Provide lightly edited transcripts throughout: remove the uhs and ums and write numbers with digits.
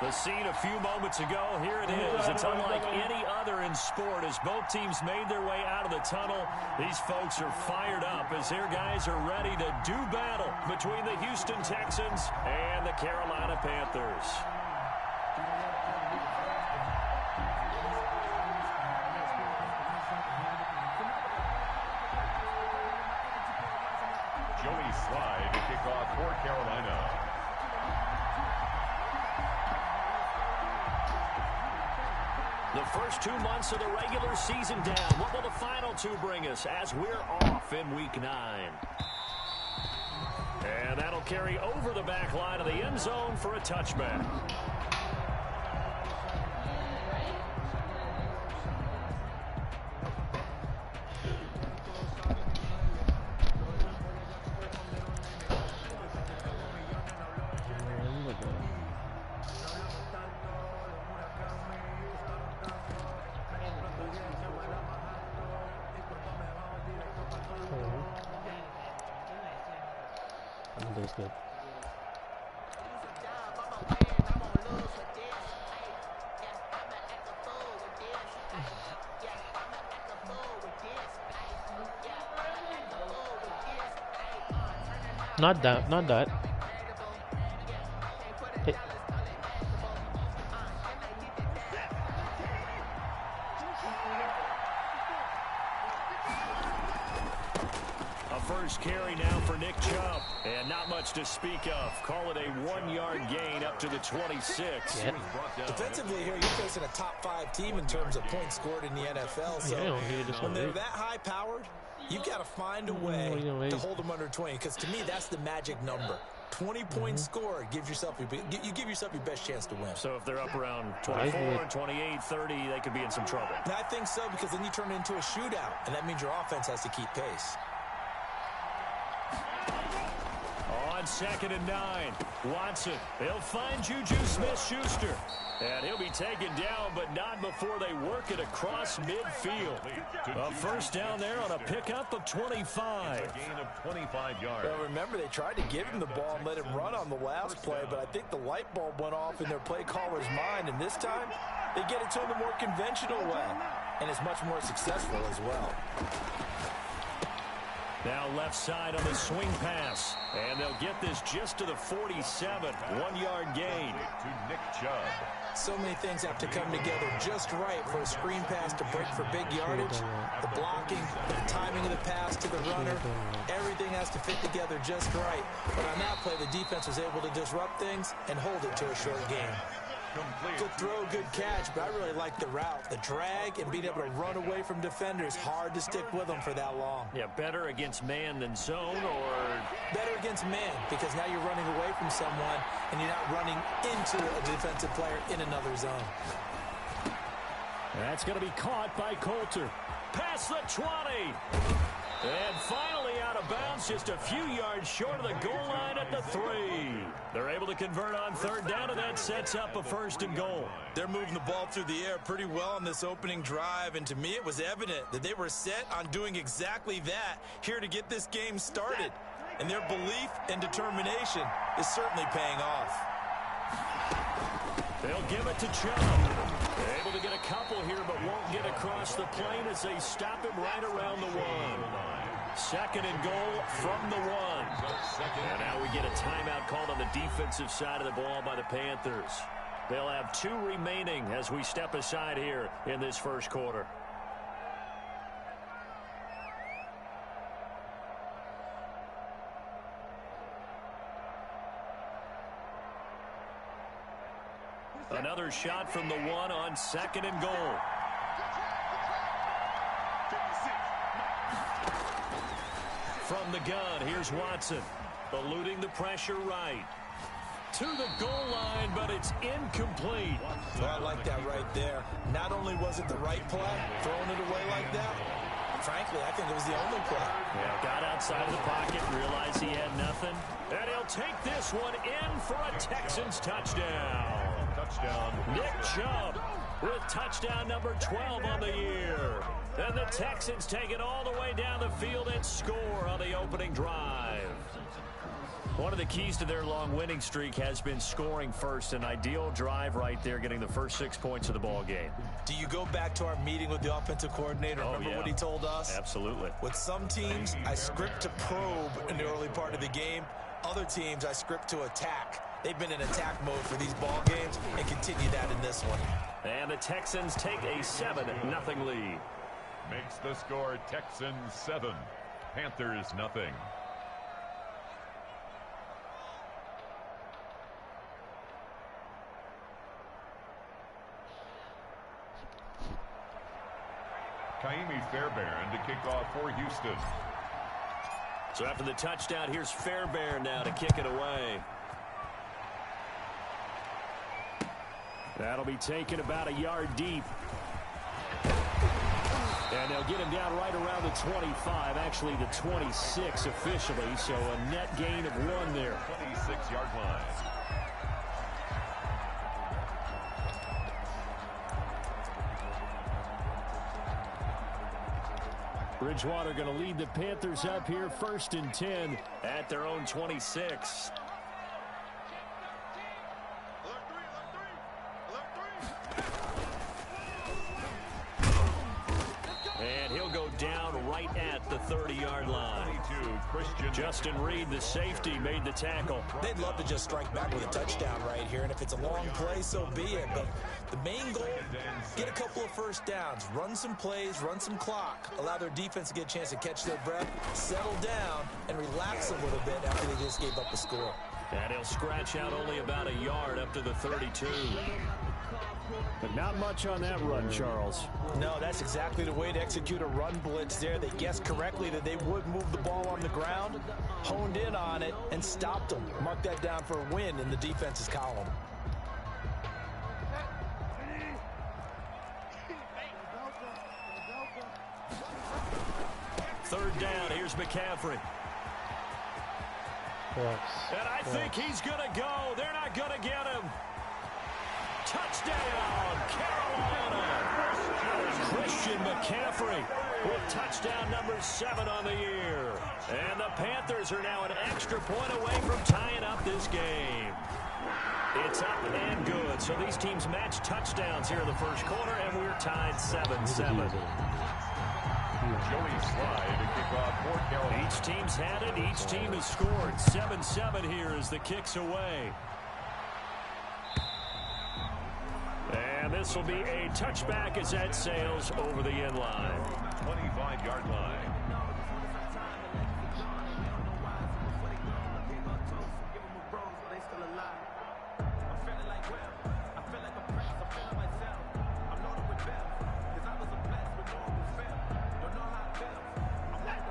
The scene a few moments ago, here it is. It's unlike any other in sport as both teams made their way out of the tunnel. These folks are fired up as their guys are ready to do battle between the Houston Texans and the Carolina Panthers. Joey Slye to kick off for Carolina. The first 2 months of the regular season down. What will the final two bring us as we're off in Week 9? And that'll carry over the back line of the end zone for a touchback. That's good. Not that, not that. Hey. A first carry now for Nick Chubb. And not much to speak of. Call it a 1-yard gain up to the 26. Yeah. Defensively here, you're facing a top 5 team in terms of points scored in the NFL. So when they're that high-powered, you've got to find a way to hold them under 20. Because to me, that's the magic number. 20 points scored gives yourself you give yourself your best chance to win. So if they're up around 24, 28, 30, they could be in some trouble. And I think so, because then you turn it into a shootout, and that means your offense has to keep pace. On 2nd and 9, Watson. They'll find Juju Smith-Schuster. And he'll be taken down, but not before they work it across midfield. A first down there on a pickup of 25. A gain of 25 yards. Well, remember, they tried to give him the ball and let him run on the last play, but I think the light bulb went off in their play caller's mind, and this time they get it to him the more conventional way, and it's much more successful as well. Now left side on the swing pass. And they'll get this just to the 47. 1-yard gain. To Nick Chubb. So many things have to come together just right for a screen pass to break for big yardage. The blocking, the timing of the pass to the runner, everything has to fit together just right. But on that play, the defense was able to disrupt things and hold it to a short game. Good throw, good catch, but I really like the route. The drag and being able to run away from defenders, hard to stick with them for that long. Yeah, better against man than zone, or? Better against man, because now you're running away from someone and you're not running into a defensive player in another zone. That's going to be caught by Coulter. Past the 20. And finally out of bounds, just a few yards short of the goal line at the 3. They're able to convert on 3rd down, and that sets up a 1st and goal. They're moving the ball through the air pretty well on this opening drive, and to me it was evident that they were set on doing exactly that here to get this game started. And their belief and determination is certainly paying off. They'll give it to Chubb. They're able to get a couple here, but won't get across the plane as they stop him right around the 1. 2nd and goal from the 1. And now we get a timeout called on the defensive side of the ball by the Panthers. They'll have 2 remaining as we step aside here in this first quarter. Another shot from the 1 on 2nd and goal. From the gun, here's Watson. Eluding the pressure right. To the goal line, but it's incomplete. Well, I like that right there. Not only was it the right play, throwing it away like that, frankly, I think it was the only play. Yeah, got outside of the pocket, realized he had nothing. And he'll take this one in for a Texans touchdown. Touchdown. Nick Chubb with touchdown number 12 on the year. And the Texans take it all the way down the field and score on the opening drive. One of the keys to their long winning streak has been scoring first. An ideal drive right there, getting the first 6 points of the ball game. Do you go back to our meeting with the offensive coordinator? Remember what he told us? Absolutely. With some teams, I script to probe in the early part of the game. Other teams, I script to attack. They've been in attack mode for these ball games and continue that in this one. And the Texans take a 7-0 lead. Makes the score Texans 7, Panthers 0. Kaimi Fairbairn to kick off for Houston. So after the touchdown, here's Fairbairn now to kick it away. That'll be taken about a yard deep. And they'll get him down right around the 25, actually the 26 officially, so a net gain of 1 there. 26-yard line. Bridgewater going to lead the Panthers up here, 1st and 10 at their own 26. And he'll go down right at the 30-yard line. Justin Reed, the safety, made the tackle. They'd love to just strike back with a touchdown right here, and if it's a long play, so be it. But the main goal, get a couple of first downs, run some plays, run some clock, allow their defense to get a chance to catch their breath, settle down, and relax a little bit after they just gave up the score. And he'll scratch out only about a yard up to the 32. But not much on that run, Charles. No, that's exactly the way to execute a run blitz there. They guessed correctly that they would move the ball on the ground, honed in on it, and stopped them. Mark that down for a win in the defense's column. Third down, here's McCaffrey. And I think he's going to go. They're not going to get him. Touchdown, Carolina. Christian McCaffrey with touchdown number 7 on the year. And the Panthers are now an extra point away from tying up this game. It's up and good. So these teams match touchdowns here in the first quarter, and we're tied 7-7. Joey Slye to kick off for Carolina. Each team's had it. Each team has scored. 7-7 here as the kick's away. And this will be a touchback as that sails over the end line. 25-yard line.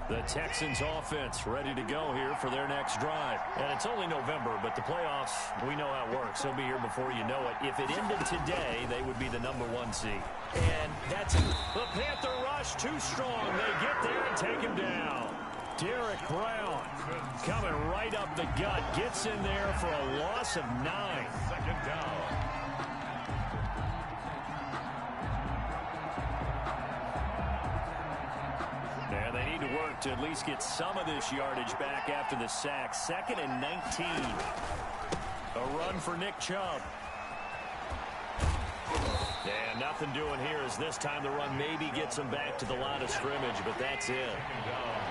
The Texans offense ready to go here for their next drive. And it's only November, but the playoffs, we know how it works. They'll be here before you know it. If it ended today, they would be the number 1 seed. And that's it. The Panther rush too strong. They get there and take him down. Derek Brown coming right up the gut. Gets in there for a loss of 9. Second down. And they need to work to at least get some of this yardage back after the sack. 2nd and 19. A run for Nick Chubb. And nothing doing here as this time the run maybe gets them back to the line of scrimmage, but that's it.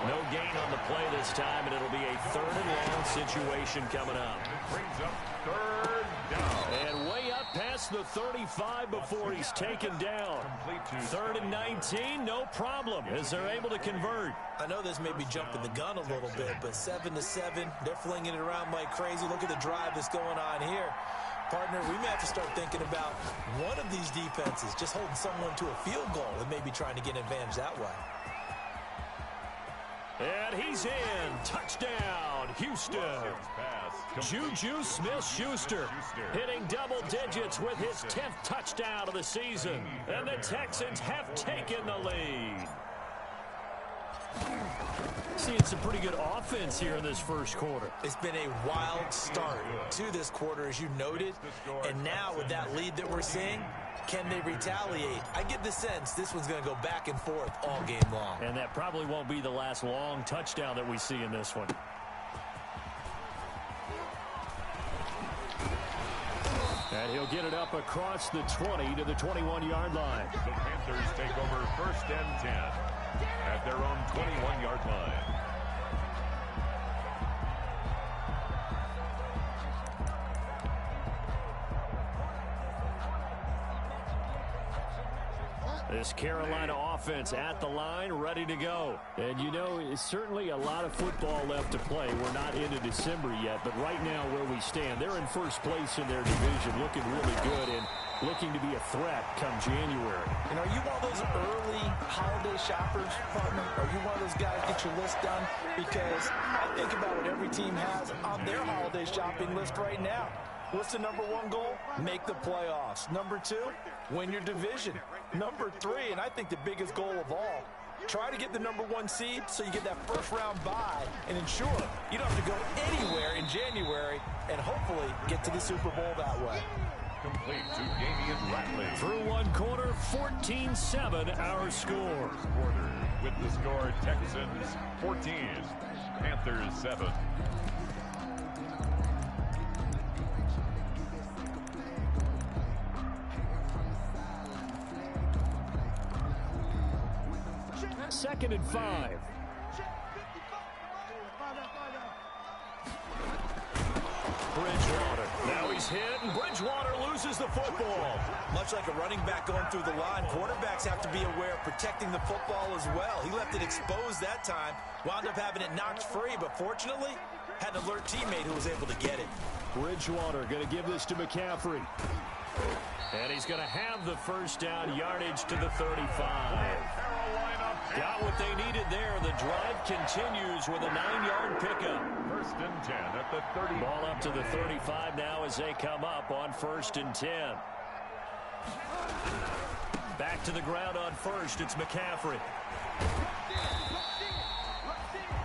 No gain on the play this time, and it'll be a 3rd and long situation coming up. Brings up 3rd down. And way up past the 35 before he's taken down. 3rd and 19, no problem, as they're able to convert. I know this may be jumping the gun a little bit, but 7-7, they're flinging it around like crazy. Look at the drive that's going on here. Partner, we may have to start thinking about one of these defenses just holding someone to a field goal and maybe trying to get an advantage that way. And he's in. Touchdown, Houston. Juju Smith-Schuster hitting double digits with his 10th touchdown of the season. And the Texans have taken the lead. Seeing some pretty good offense here in this first quarter. It's been a wild start to this quarter, as you noted. And now with that lead that we're seeing, can they retaliate? I get the sense this one's going to go back and forth all game long. And that probably won't be the last long touchdown that we see in this one. And he'll get it up across the 20 to the 21-yard line. The Panthers take over 1st and 10 at their own 21-yard line. This Carolina offense at the line, ready to go. And, you know, it's certainly a lot of football left to play. We're not into December yet, but right now where we stand, they're in first place in their division, looking really good and looking to be a threat come January. And are you one of those early holiday shoppers, partner? Are you one of those guys get your list done? Because I think about what every team has on their holiday shopping list right now. What's the number one goal? Make the playoffs. Number two, win your division. Number three, and I think the biggest goal of all, try to get the number one seed so you get that first round bye and ensure you don't have to go anywhere in January and hopefully get to the Super Bowl that way. Complete to Damian Ratley. Through one quarter, 14-7 our score. Quarter with the score Texans 14, Panthers 7. Second and 5. Bridgewater. Now he's hit, and Bridgewater loses the football. Much like a running back going through the line, quarterbacks have to be aware of protecting the football as well. He left it exposed that time, wound up having it knocked free, but fortunately, had an alert teammate who was able to get it. Bridgewater going to give this to McCaffrey. And he's going to have the first down, yardage to the 35. Got what they needed there. The drive continues with a 9-yard pickup. 1st and 10 at the 30. Ball up to the 35 now as they come up on 1st and 10. Back to the ground on first. It's McCaffrey.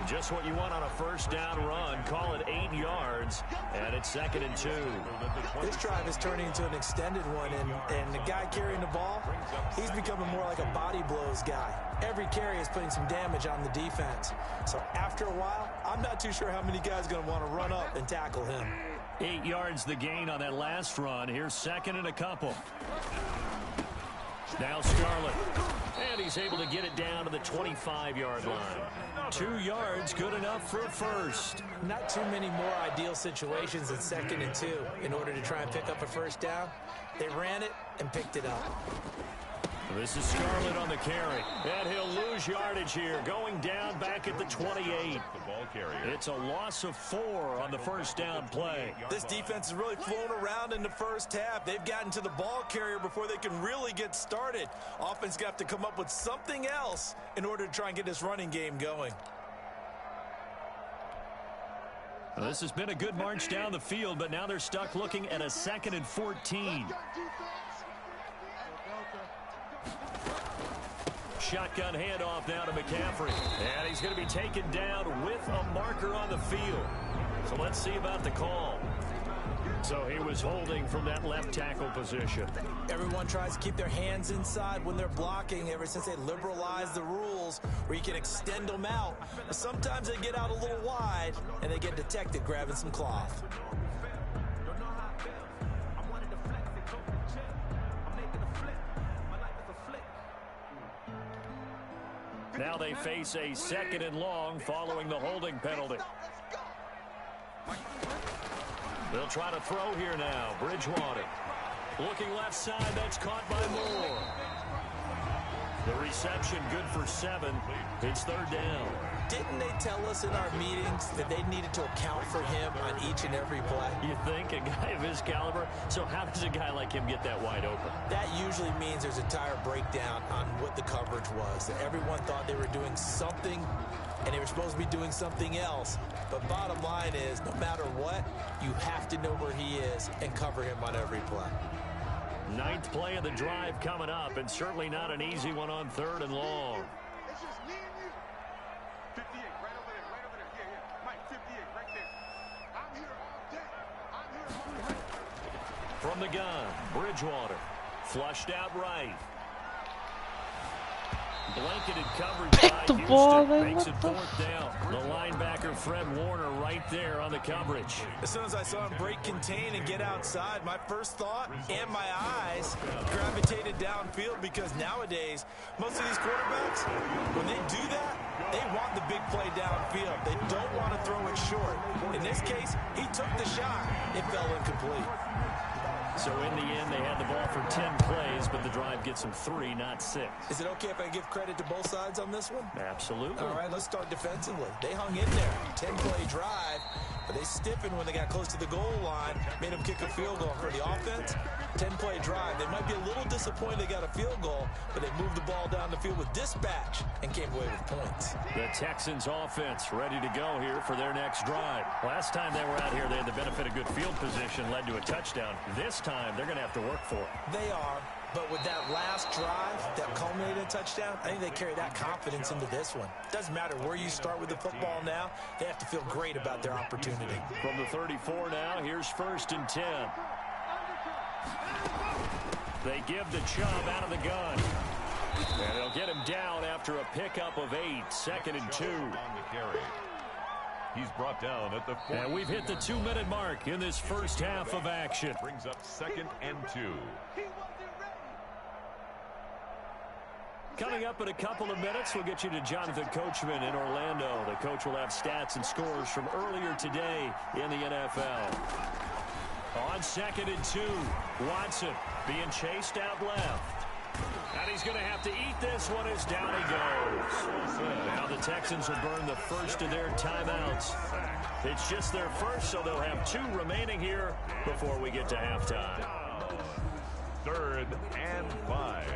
Just what you want on a first down run. Call it 8 yards, and it's 2nd and 2. This drive is turning into an extended one, and the guy carrying the ball, he's becoming more like a body blows guy. Every carry is putting some damage on the defense. So after a while, I'm not too sure how many guys are going to want to run up and tackle him. 8 yards the gain on that last run. Here's 2nd and a couple. Now Scarlett. And he's able to get it down to the 25-yard line. 2 yards, good enough for a first. Not too many more ideal situations than 2nd and 2 in order to try and pick up a first down. They ran it and picked it up. This is Scarlett on the carry. And he'll lose yardage here, going down back at the 28. The ball carrier. It's a loss of 4 on the first down play. This defense has really flown around in the first half. They've gotten to the ball carrier before they can really get started. Offense got to come up with something else in order to try and get this running game going. Well, this has been a good march down the field, but now they're stuck looking at a 2nd and 14. Shotgun handoff now to McCaffrey. And he's going to be taken down with a marker on the field. So let's see about the call. So he was holding from that left tackle position. Everyone tries to keep their hands inside when they're blocking ever since they liberalized the rules where you can extend them out. But sometimes they get out a little wide and they get detected grabbing some cloth. Now they face a 2nd and long following the holding penalty. They'll try to throw here now. Bridgewater. Looking left side. That's caught by Moore. The reception good for 7. It's 3rd down. Didn't they tell us in our meetings that they needed to account for him on each and every play? You think? A guy of his caliber? So how does a guy like him get that wide open? That usually means there's a tire breakdown on what the coverage was. That everyone thought they were doing something, and they were supposed to be doing something else. But bottom line is, no matter what, you have to know where he is and cover him on every play. 9th play of the drive coming up, and certainly not an easy one on 3rd and long. From the gun, Bridgewater. Flushed out right. Blanketed coverage Pick by the Houston. ball, man. Makes it What the- fourth down. The linebacker, Fred Warner, right there on the coverage. As soon as I saw him break contain and get outside, my first thought and my eyes gravitated downfield, because nowadays, most of these quarterbacks, when they do that, they want the big play downfield. They don't want to throw it short. In this case, he took the shot. It fell incomplete. So in the end, they had the ball for 10 plays, but the drive gets them 3, not 6. Is it okay if I give credit to both sides on this one? Absolutely. All right, let's start defensively. They hung in there. 10-play drive, but they stiffened when they got close to the goal line, made them kick a field goal. For the offense, 10-play drive. They might be a little disappointed they got a field goal, but they moved the ball down the field with dispatch and came away with points. The Texans offense ready to go here for their next drive. Last time they were out here, they had the benefit of good field position, led to a touchdown. This time, they're going to have to work for it. They are, but with that last drive that culminated in a touchdown, I think they carry that confidence into this one. Doesn't matter where you start with the football now, they have to feel great about their opportunity. From the 34 now, here's 1st and 10. They give the Chubb out of the gun. And they'll get him down after a pickup of 8. 2nd and 2. On the carry. He's brought down at the 40. And we've hit the 2-minute mark in this first half of action. Brings up 2nd and 2. Coming up in a couple of minutes, we'll get you to Jonathan Coachman in Orlando. The coach will have stats and scores from earlier today in the NFL. On 2nd and 2, Watson being chased out left. And he's going to have to eat this one as down he goes. Now the Texans will burn the first of their timeouts. It's just their first, so they'll have 2 remaining here before we get to halftime. 3rd and 5.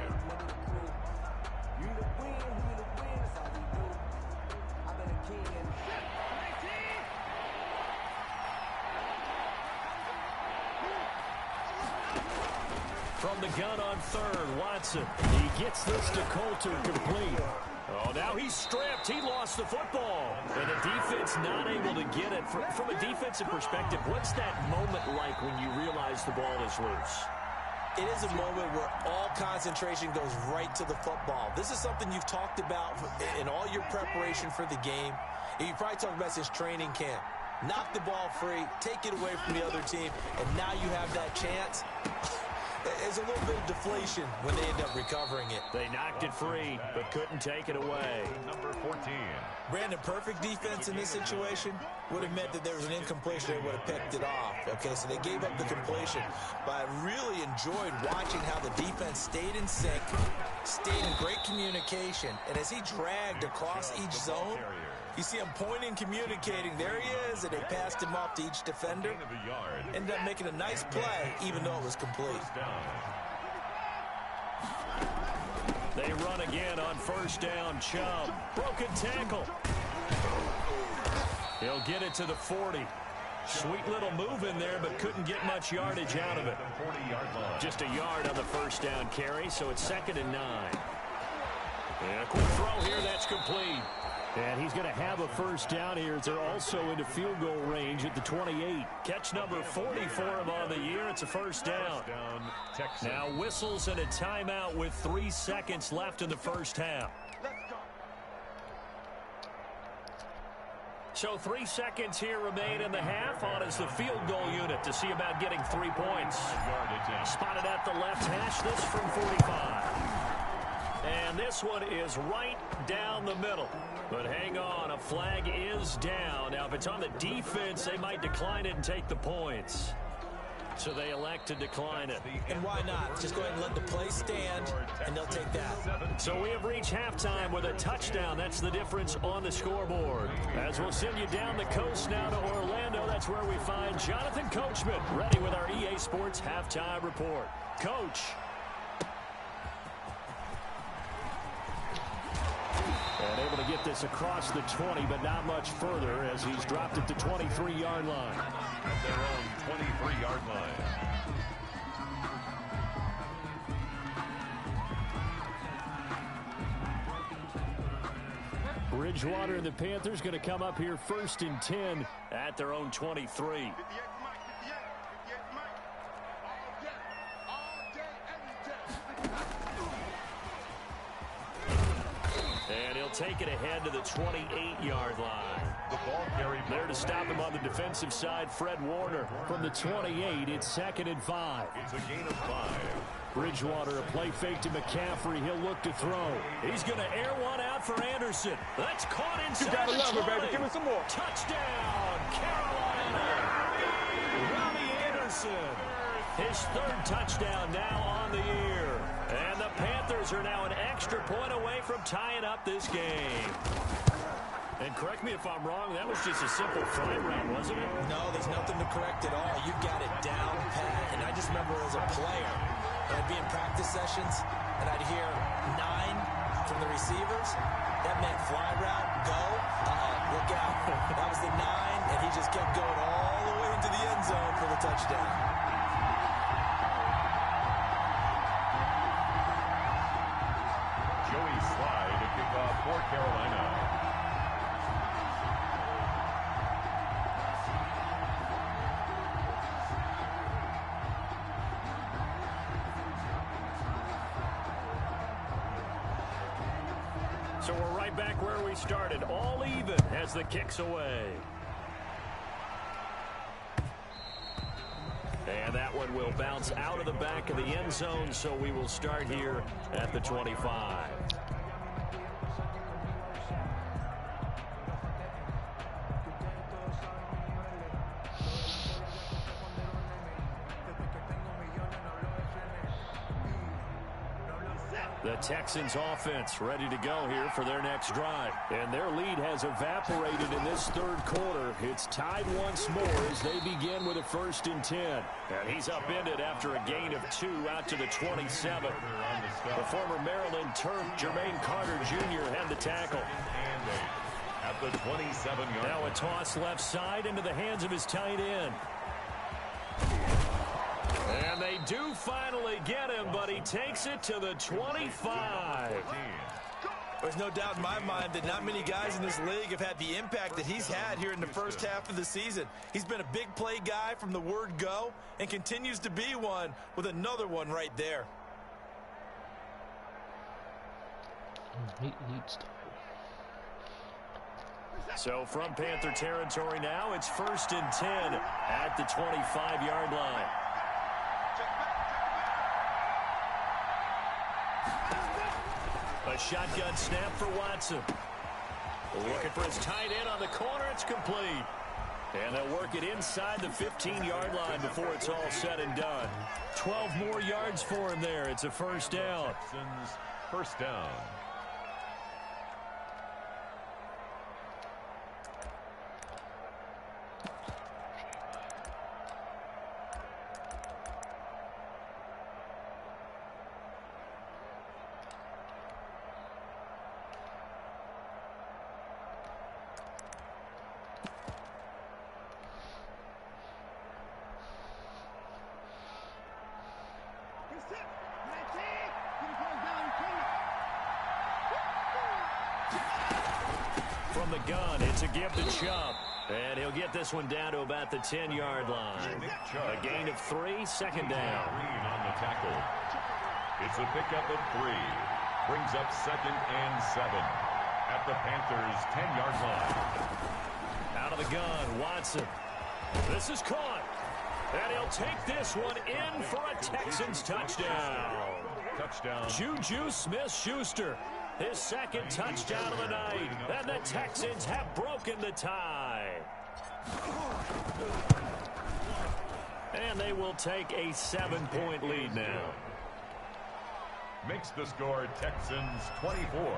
From the gun on 3rd, Watson. He gets this to Coulter complete. Oh, now he's stripped. He lost the football. And the defense not able to get it. From a defensive perspective, what's that moment like when you realize the ball is loose? It is a moment where all concentration goes right to the football. This is something you've talked about in all your preparation for the game. And you probably talked about since training camp. Knock the ball free, take it away from the other team, and now you have that chance. There's a little bit of deflation when they end up recovering it. They knocked it free, but couldn't take it away. Number 14. Brandon, perfect defense in this situation would have meant that there was an incompletion. They would have picked it off. Okay, so they gave up the completion. But I really enjoyed watching how the defense stayed in sync, stayed in great communication. And as he dragged across each zone, you see him pointing, communicating. There he is, and they passed him off to each defender. Ended up making a nice play, even though it was complete. They run again on 1st down. Chubb, broken tackle. He'll get it to the 40. Sweet little move in there, but couldn't get much yardage out of it. Just a yard on the 1st down carry, so it's 2nd and 9. And a quick throw here, that's complete. And he's going to have a 1st down here. They're also into field goal range at the 28. Catch number 40 for him on the year. It's a 1st down. Now whistles and a timeout with 3 seconds left in the first half. So 3 seconds here remain in the half. On is the field goal unit to see about getting 3 points. Spotted at the left hash, this from 45. And this one is right down the middle. But hang on, a flag is down. Now, if it's on the defense, they might decline it and take the points. So they elect to decline it. And why not? Just go ahead and let the play stand, and they'll take that. So we have reached halftime with a touchdown. That's the difference on the scoreboard. As we'll send you down the coast now to Orlando, that's where we find Jonathan Coachman, ready with our EA Sports Halftime Report. Coach. And able to get this across the 20, but not much further as he's dropped at the 23-yard line. At their own 23-yard line. Bridgewater and the Panthers going to come up here 1st and 10 at their own 23. take it ahead to the 28-yard line. The ball carried there to stop him on the defensive side, Fred Warner. From the 28, it's 2nd and 5. It's a gain of 5. Bridgewater, a play fake to McCaffrey. He'll look to throw. He's going to air one out for Anderson. That's caught inside. You gotta love it, baby. Give me some more. Touchdown, Carolina. Robbie Anderson. His 3rd touchdown now on the year. And the Panthers are now an extra point away from tying up this game. And correct me if I'm wrong, that was just a simple fly route, wasn't it? No, there's nothing to correct at all. You've got it down pat. And I just remember as a player, I'd be in practice sessions, and I'd hear 9 from the receivers. That meant fly route, go, look out. That was the 9, and he just kept going all the way into the end zone for the touchdown. Joey Slye to kick off for Carolina. So we're right back where we started, all even as the kick's away. And that one will bounce out of the back of the end zone, so we will start here at the 25. The Texans offense ready to go here for their next drive. And their lead has evaporated in this 3rd quarter. It's tied once more as they begin with a 1st and 10. And he's upended after a gain of 2 out to the 27. The former Maryland Terp, Jermaine Carter Jr. had the tackle. At the 27-yard. Now a toss left side into the hands of his tight end. And they do finally get him, but he takes it to the 25. There's no doubt in my mind that not many guys in this league have had the impact that he's had here in the first half of the season. He's been a big play guy from the word go and continues to be one with another one right there. So from Panther territory now, it's 1st and 10 at the 25-yard line. A shotgun snap for Watson. Looking for his tight end on the corner. It's complete. And they'll work it inside the 15-yard line before it's all said and done. 12 more yards for him there. It's a 1st down. Texans, 1st down. From the gun, it's a give to Chubb. And he'll get this one down to about the 10-yard line. A gain of 3, 2nd down. On the tackle. It's a pickup of 3. Brings up 2nd and 7 at the Panthers' 10-yard line. Out of the gun, Watson. This is caught. And he'll take this one in for a Texans touchdown. Touchdown. Juju Smith-Schuster. His 2nd touchdown of the night. And the Texans have broken the tie. And they will take a 7-point lead now. Makes the score Texans 24.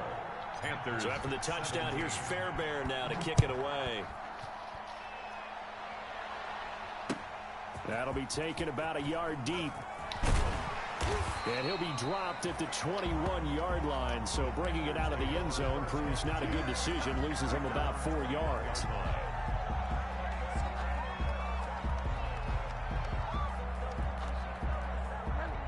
Panthers. So after the touchdown, here's Fairbairn now to kick it away. That'll be taken about a yard deep. And he'll be dropped at the 21-yard line. So bringing it out of the end zone proves not a good decision. Loses him about 4 yards.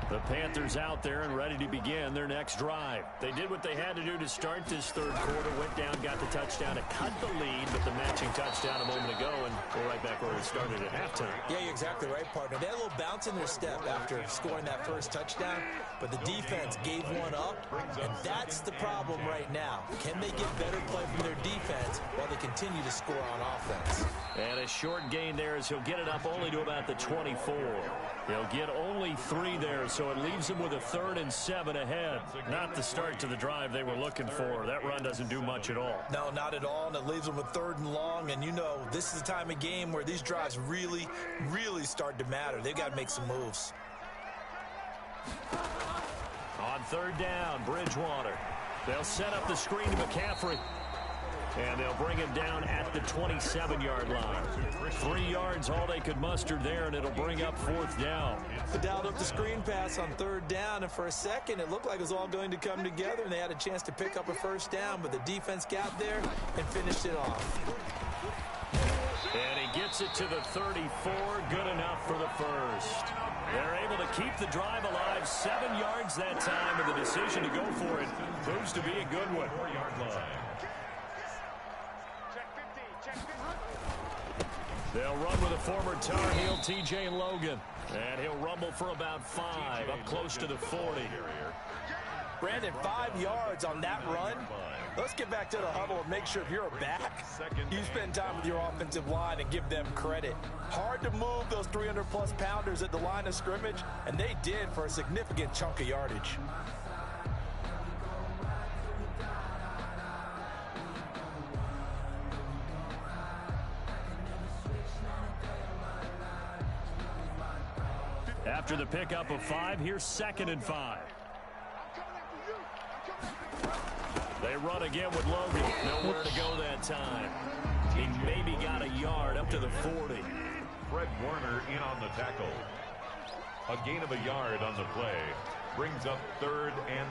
The Panthers out there and ready to begin their next drive. They did what they had to do to start this third quarter, went down, got the touchdown to cut the lead, but the matching touchdown a moment ago, and go right back where we started at halftime. Yeah, you're exactly right, partner. They had a little bounce in their step after scoring that first touchdown, but the defense gave one up, and that's the problem right now. Can they get better play from their defense while they continue to score on offense? And a short gain there as he'll get it up only to about the 24. He'll get only 3 there, so it leaves him with a 3rd and 7 ahead. Not the start to the drive they were looking for. That run doesn't do much at all. No, not at all, and it leaves them with 3rd and long, and you know this is the time of game where these drives really, really start to matter. They've got to make some moves. On 3rd down, Bridgewater. They'll set up the screen to McCaffrey. And they'll bring him down at the 27-yard line. 3 yards, all they could muster there, and it'll bring up 4th down. They dialed up the screen pass on 3rd down, and for a second, it looked like it was all going to come together, and they had a chance to pick up a 1st down, but the defense got there and finished it off. And he gets it to the 34, good enough for the 1st. They're able to keep the drive alive, 7 yards that time, and the decision to go for it proves to be a good one. 4-yard line. They'll run with a former Tar Heel, T.J. Logan. And he'll rumble for about 5, up close to the 40. Brandon, 5 yards on that run. Let's get back to the huddle and make sure if you're a back, you spend time with your offensive line and give them credit. Hard to move those 300-plus pounders at the line of scrimmage, and they did for a significant chunk of yardage. After the pickup of 5, here's 2nd and 5. They run again with Logan. Nowhere to go that time. He maybe got a yard up to the 40. Fred Warner in on the tackle. A gain of a yard on the play. Brings up 3rd and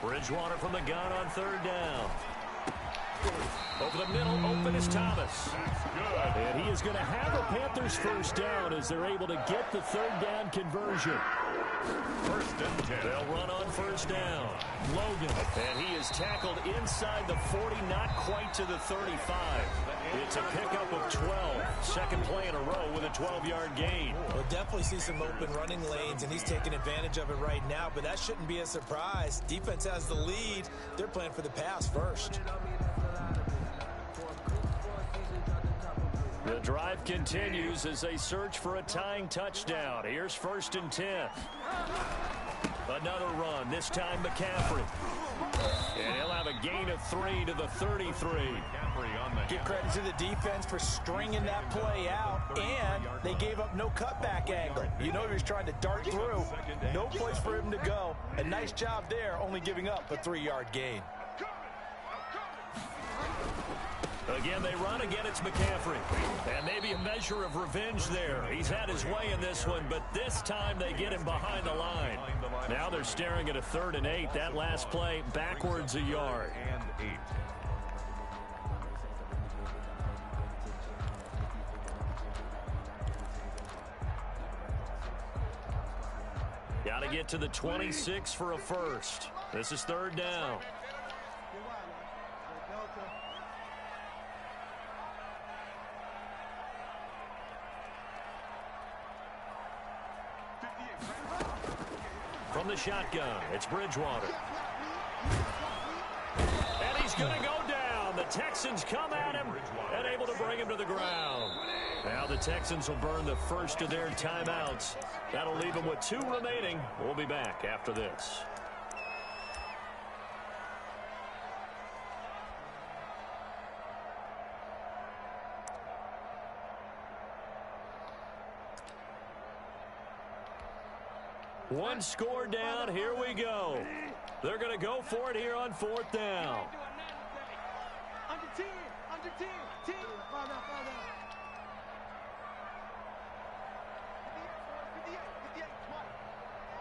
4. Bridgewater from the gun on 3rd down. Over the middle, open is Thomas. And he is going to have a Panthers 1st down as they're able to get the 3rd down conversion. 1st and 10. They'll run on 1st down. Logan, and he is tackled inside the 40, not quite to the 35. It's a pickup of 12. 2nd play in a row with a 12-yard gain. We'll definitely see some open running lanes, and he's taking advantage of it right now, but that shouldn't be a surprise. Defense has the lead. They're playing for the pass first. The drive continues as they search for a tying touchdown. Here's 1st and 10. Another run, this time McCaffrey. And he'll have a gain of 3 to the 33. Give credit to the defense for stringing that play out, and they gave up no cutback angle. You know he was trying to dart through. No place for him to go. A nice job there, only giving up a 3-yard gain. Again, they run. Again, it's McCaffrey. And maybe a measure of revenge there. He's had his way in this one, but this time they get him behind the line. Now they're staring at a 3rd and 8. That last play, backwards a yard. And 8. Got to get to the 26 for a 1st. This is 3rd down. From the shotgun, it's Bridgewater. And he's going to go down. The Texans come at him and able to bring him to the ground. Now the Texans will burn the first of their timeouts. That'll leave them with 2 remaining. We'll be back after this. One score down. Here we go. They're going to go for it here on 4th down. Under 10, 10.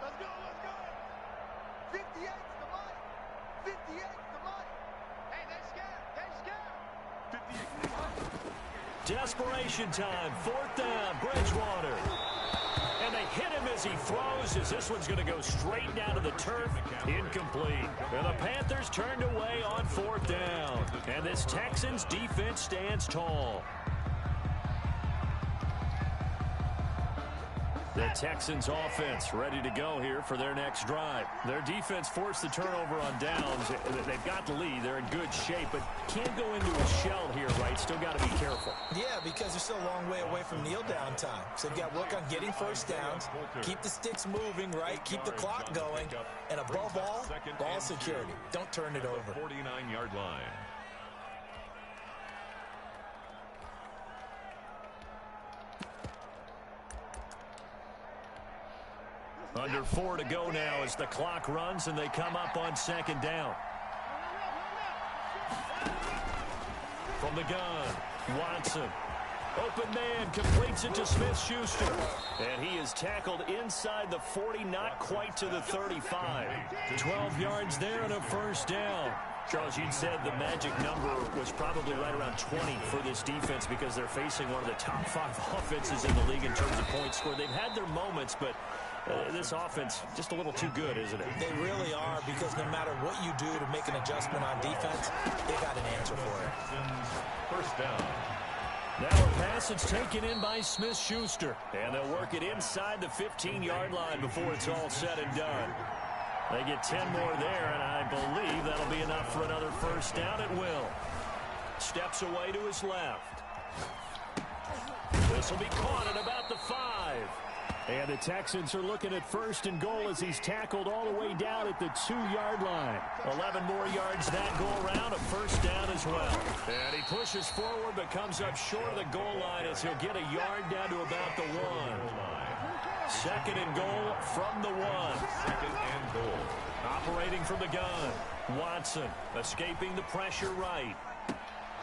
Let's go. 58's the money. 58's the money. Hey, they're scared. Desperation time. 4th down. Bridgewater. And they hit him as he throws, as this one's going to go straight down to the turf. Incomplete. And the Panthers turned away on 4th down. And this Texans defense stands tall. The Texans offense ready to go here for their next drive. Their defense forced the turnover on downs. They've got the lead. They're in good shape, but can't go into a shell here, right? Still got to be careful. Yeah, because they're still a long way away from kneel down time. So they've got to work on getting first downs, keep the sticks moving, right? Keep the clock going. And above all, ball security. Don't turn it over. 49-yard line. Under 4 to go now as the clock runs and they come up on 2nd down. From the gun, Watson. Open man, completes it to Smith-Schuster. And he is tackled inside the 40, not quite to the 35. 12 yards there and a 1st down. Charles, you'd said the magic number was probably right around 20 for this defense because they're facing one of the top 5 offenses in the league in terms of points scored. They've had their moments, but this offense just a little too good, isn't it? They really are, because no matter what you do to make an adjustment on defense, they got an answer for it. 1st down. Now a pass is taken in by Smith-Schuster, and they'll work it inside the 15-yard line before it's all said and done. They get 10 more there, and I believe that'll be enough for another 1st down at will. Steps away to his left. This will be caught at about the 5. And the Texans are looking at 1st and goal as he's tackled all the way down at the 2-yard line. 11 more yards that go around, a 1st down as well. And he pushes forward but comes up short of the goal line as he'll get a yard down to about the 1. 2nd and goal from the 1. 2nd and goal. Operating from the gun. Watson escaping the pressure right.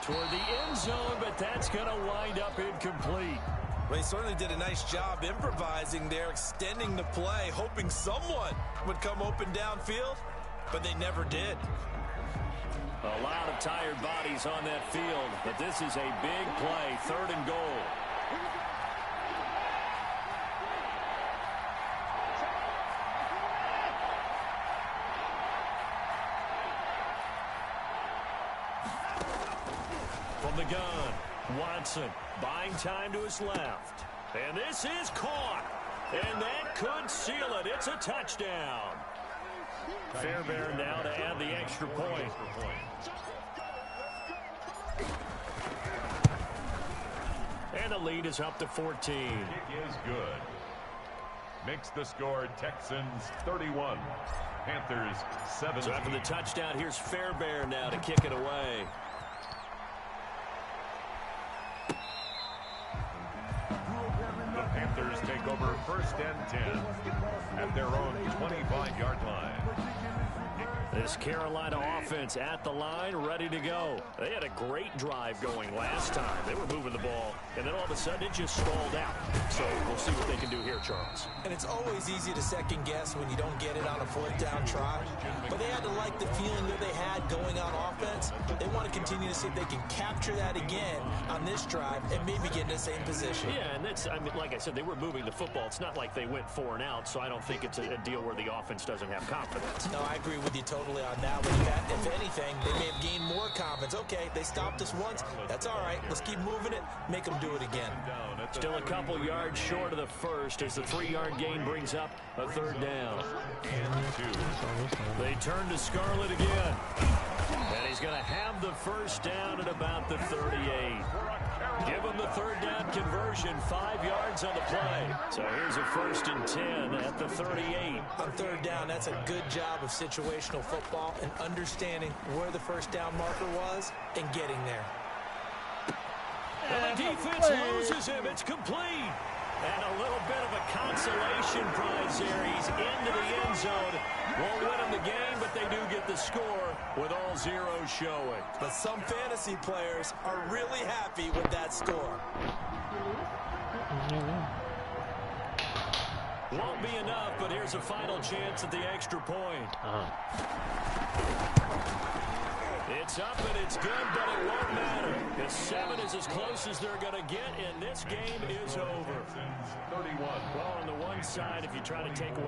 Toward the end zone, but that's going to wind up incomplete. They certainly did a nice job improvising there, extending the play, hoping someone would come open downfield, but they never did. A lot of tired bodies on that field, but this is a big play, 3rd and goal. From the gun, Watson buying time to his left. And this is caught. And that could seal it. It's a touchdown. Fairbairn now to add the extra point. And the lead is up to 14. Kick is good. Makes the score Texans 31. Panthers 17. So after the touchdown, here's Fairbairn now to kick it away. The Panthers take over 1st and 10 at their own 25-yard line. This Carolina offense at the line, ready to go. They had a great drive going last time. They were moving the ball, and then all of a sudden it just stalled out. So we'll see what they can do here, Charles. And it's always easy to second guess when you don't get it on a 4th down try. But they had to like the feeling that they had going on offense. They want to continue to see if they can capture that again on this drive and maybe get in the same position. Yeah, and that's, I mean, like I said, they were moving the football. It's not like they went 4 and out, so I don't think it's a deal where the offense doesn't have confidence. No, I agree with you totally on that one. If anything, they may have gained more confidence. Okay, they stopped us once. That's all right. Let's keep moving it. Make them do it again. Still a couple yards short of the 1st as the 3-yard gain brings up a 3rd down. They turn to Scarlett again. And he's going to have the 1st down at about the 38. Give him the 3rd down conversion, 5 yards on the play. So here's a 1st and 10 at the 38. On 3rd down, that's a good job of situational football and understanding where the 1st down marker was and getting there. And the defense loses him. It's complete. And a little bit of a consolation prize there. He's into the end zone. Won't win him the game, but they do get the score with all zeros showing. But some fantasy players are really happy with that score. Won't be enough, but here's a final chance at the extra point. It's up and it's good, but it won't matter. The 7 is as close as they're going to get, and this game is over. 31. Well, on the one side, if you try to take away